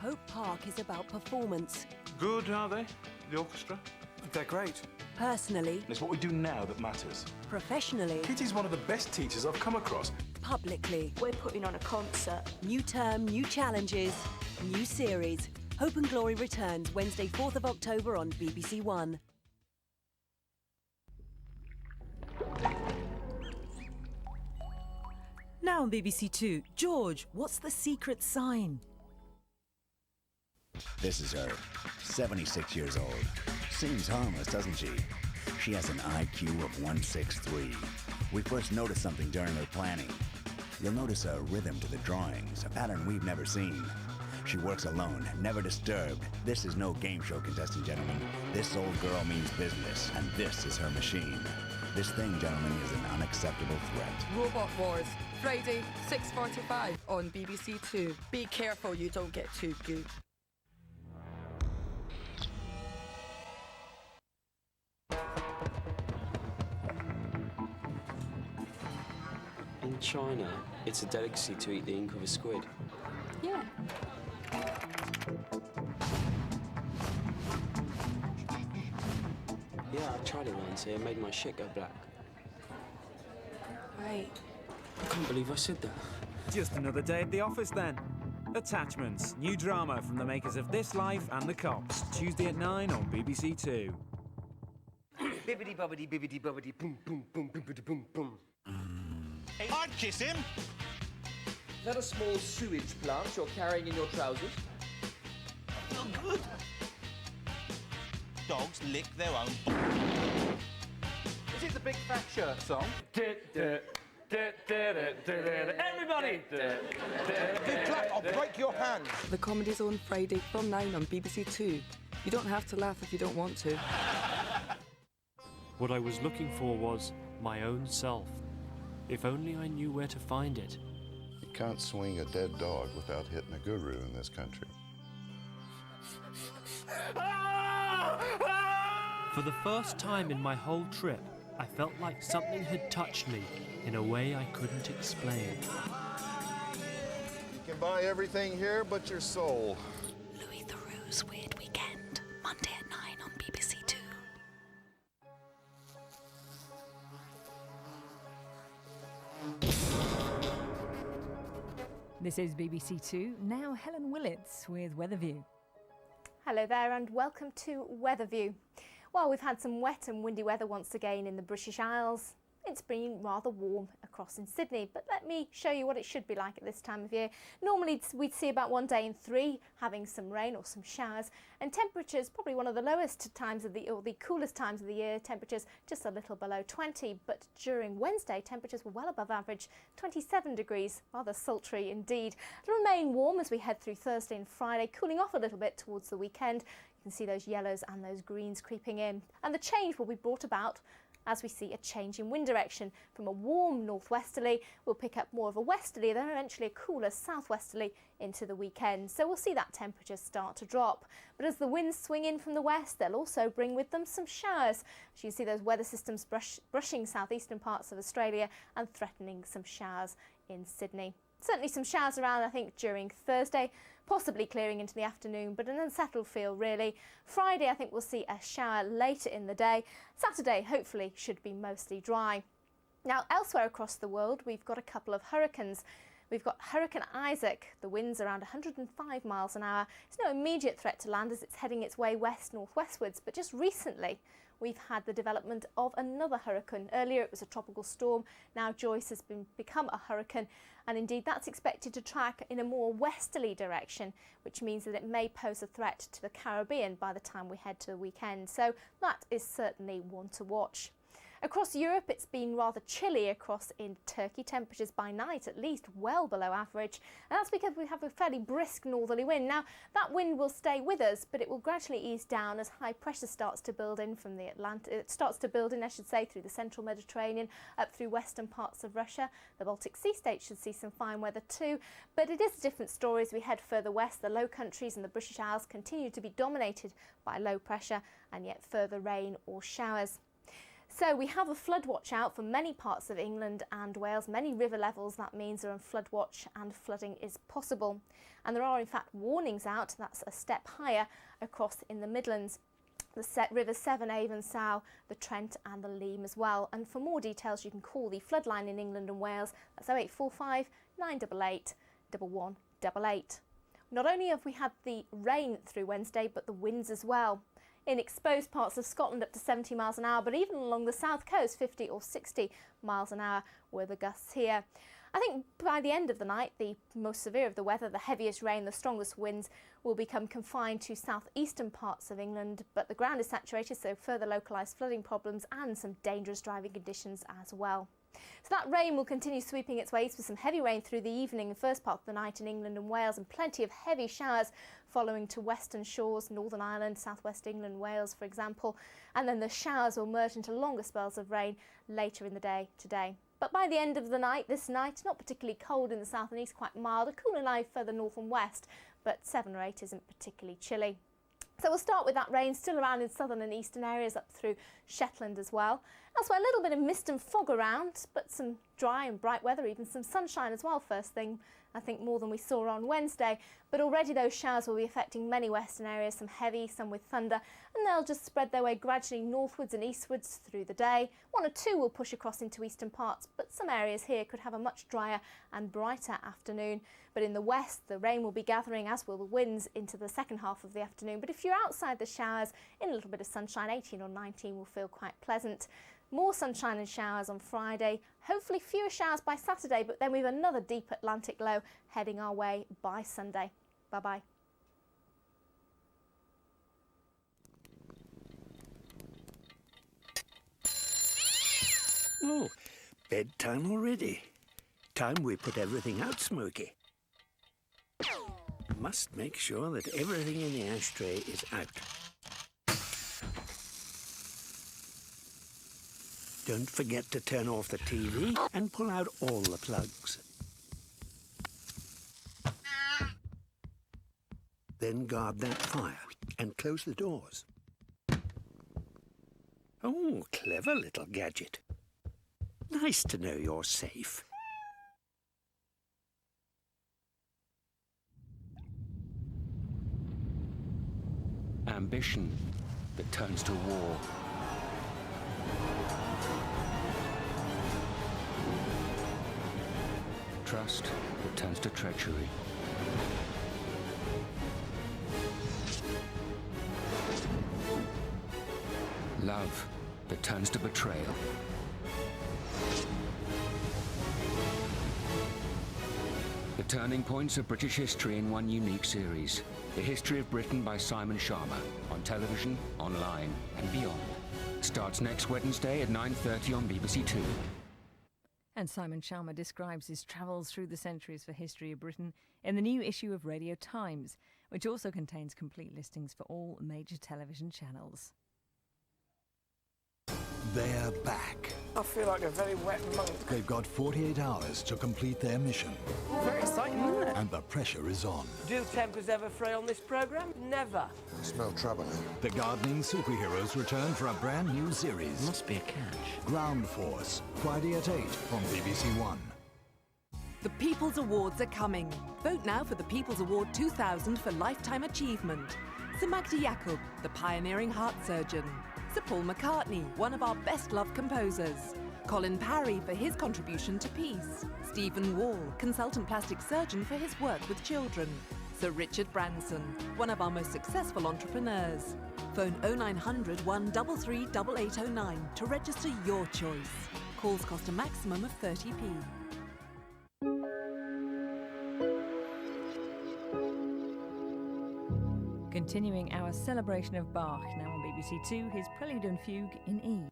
Hope Park is about performance. Good, are they? The orchestra? They're great. Personally. It's what we do now that matters. Professionally. Kitty's one of the best teachers I've come across. Publicly. We're putting on a concert. New term, new challenges, new series. Hope and Glory returns Wednesday, 4th of October on BBC1. Now on BBC2, George, what's the secret sign? This is her, 76 years old. Seems harmless, doesn't she? She has an IQ of 163. We first noticed something during her planning. You'll notice a rhythm to the drawings, a pattern we've never seen. She works alone, never disturbed. This is no game show contestant, gentlemen. This old girl means business, and this is her machine. This thing, gentlemen, is an unacceptable threat. Robot Wars, Friday, 6:45 on BBC2. Be careful you don't get too good. In China, it's a delicacy to eat the ink of a squid. Yeah. Yeah, I tried it once. It made my shit go black. Right. I can't believe I said that. Just another day at the office then. Attachments, new drama from the makers of This Life and The Cops. Tuesday at 9 on BBC2. Bibbidi bobbidi bibbidi bobbidi boom boom boom boom boom boom. I'd kiss him. Is that a small sewage plant you're carrying in your trousers? Not good. Dogs lick their own. Is it the Big Fat Shirt song? Everybody! If you clap, I'll break your hands. The Comedy Zone, Friday from 9 on BBC2. You don't have to laugh if you don't want to. What I was looking for was my own self. If only I knew where to find it. You can't swing a dead dog without hitting a guru in this country. For the first time in my whole trip, I felt like something had touched me in a way I couldn't explain. You can buy everything here but your soul. Louis Theroux's Weird Weekend, Monday at 9 on BBC2. This is BBC2. Now Helen Willetts with Weatherview. Hello there and welcome to Weatherview. Well, we've had some wet and windy weather once again in the British Isles. It's been rather warm across in Sydney, but let me show you what it should be like at this time of year. Normally we'd see about 1 day in 3 having some rain or some showers, and temperatures probably one of the lowest times of the, or the coolest times of the year, temperatures just a little below 20, but during Wednesday temperatures were well above average, 27 degrees, rather sultry indeed. It'll remain warm as we head through Thursday and Friday, cooling off a little bit towards the weekend. You can see those yellows and those greens creeping in, and the change will be brought about as we see a change in wind direction. From a warm northwesterly, we'll pick up more of a westerly, then eventually a cooler southwesterly into the weekend. So we'll see that temperature start to drop. But as the winds swing in from the west, they'll also bring with them some showers. As you can see, those weather systems brushing southeastern parts of Australia and threatening some showers in Sydney. Certainly some showers around, I think, during Thursday, possibly clearing into the afternoon, but an unsettled feel really. Friday, I think we'll see a shower later in the day. Saturday, hopefully, should be mostly dry. Now, elsewhere across the world, we've got a couple of hurricanes. We've got Hurricane Isaac, the winds around 105 miles an hour. It's no immediate threat to land as it's heading its way west-northwestwards, but just recently we've had the development of another hurricane. Earlier it was a tropical storm, now Joyce has become a hurricane, and indeed that's expected to track in a more westerly direction, which means that it may pose a threat to the Caribbean by the time we head to the weekend. So that is certainly one to watch. Across Europe, it's been rather chilly across in Turkey. Temperatures by night at least well below average, and that's because we have a fairly brisk northerly wind. Now, that wind will stay with us, but it will gradually ease down as high pressure starts to build in from the Atlantic. It starts to build in, I should say, through the central Mediterranean, up through western parts of Russia. The Baltic Sea states should see some fine weather too, but it is a different story as we head further west. The Low Countries and the British Isles continue to be dominated by low pressure and yet further rain or showers. So we have a flood watch out for many parts of England and Wales. Many river levels, that means, are on flood watch and flooding is possible. And there are in fact warnings out, that's a step higher, across in the Midlands. The rivers Severn, Avon, Sow, the Trent and the Leam as well. And for more details you can call the floodline in England and Wales. That's 0845 988 1188. Not only have we had the rain through Wednesday, but the winds as well. In exposed parts of Scotland up to 70 miles an hour, but even along the south coast 50 or 60 miles an hour were the gusts here. I think by the end of the night, the most severe of the weather, the heaviest rain, the strongest winds will become confined to southeastern parts of England, but the ground is saturated, so further localised flooding problems and some dangerous driving conditions as well. So that rain will continue sweeping its way, with some heavy rain through the evening and first part of the night in England and Wales, and plenty of heavy showers following to western shores, Northern Ireland, southwest England, Wales for example, and then the showers will merge into longer spells of rain later in the day today. But by the end of the night, this night, not particularly cold in the south and east, quite mild, a cooler night further north and west, but 7 or 8 isn't particularly chilly. So we'll start with that rain still around in southern and eastern areas up through Shetland as well. Elsewhere, a little bit of mist and fog around, but some dry and bright weather, even some sunshine as well first thing, I think more than we saw on Wednesday. But already those showers will be affecting many western areas, some heavy, some with thunder, and they'll just spread their way gradually northwards and eastwards through the day. 1 or 2 will push across into eastern parts, but some areas here could have a much drier and brighter afternoon. But in the west, the rain will be gathering, as will the winds, into the second half of the afternoon. But if you're outside the showers, in a little bit of sunshine, 18 or 19 will feel quite pleasant. More sunshine and showers on Friday, hopefully fewer showers by Saturday, but then we have another deep Atlantic low heading our way by Sunday. Bye-bye. Oh, bedtime already. Time we put everything out, Smokey. Must make sure that everything in the ashtray is out. Don't forget to turn off the TV and pull out all the plugs. Then guard that fire and close the doors. Oh, clever little gadget. Nice to know you're safe. Ambition that turns to war. Trust that turns to treachery. Love that turns to betrayal. The turning points of British history in one unique series. The History of Britain by Simon Sharma. On television, online and beyond. Starts next Wednesday at 9:30 on BBC2. And Simon Sharma describes his travels through the centuries for History of Britain in the new issue of Radio Times, which also contains complete listings for all major television channels. They're back. I feel like a very wet monk. They've got 48 hours to complete their mission. Very exciting, isn't it? And the pressure is on. Do tempers ever fray on this programme? Never. I smell trouble. The gardening superheroes return for a brand new series. Must be a catch. Ground Force, Friday at 8 on BBC1. The People's Awards are coming. Vote now for the People's Award 2000 for Lifetime Achievement. Sir Magdi Yacoub, the pioneering heart surgeon. Sir Paul McCartney, one of our best-loved composers. Colin Parry for his contribution to peace. Stephen Wall, consultant plastic surgeon for his work with children. Sir Richard Branson, one of our most successful entrepreneurs. Phone 0900 133 8809 to register your choice. Calls cost a maximum of 30p. Continuing our celebration of Bach, now on BBC2, his Prelude and Fugue in E.